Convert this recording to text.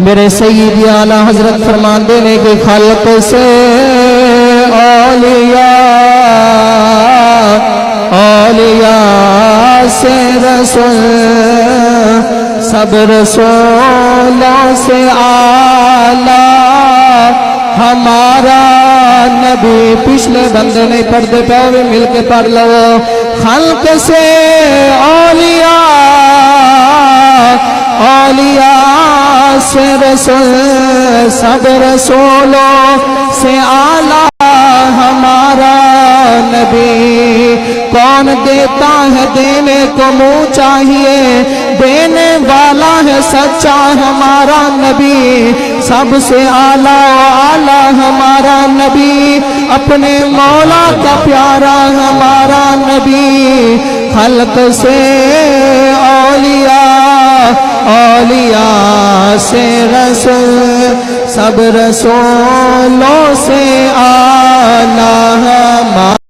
میرے سیدی اعلی حضرت فرمان دینے کے خلق سے اولیاء سے رسول سب رسولوں سے اعلیٰ ہمارا نبی. پچھلے بندے نہیں پڑھتے پہ بھی مل کے پڑھ لو. خلق سے اولیاء سے رسول سب رسولوں سے اعلیٰ ہمارا نبی. کون دیتا ہے دینے کو منہ چاہیے, دینے والا ہے سچا ہمارا نبی. سب سے اعلیٰ ہمارا نبی, اپنے مولا کا پیارا ہمارا نبی. خلق سے اولیاء سے رسول سب رسولوں سے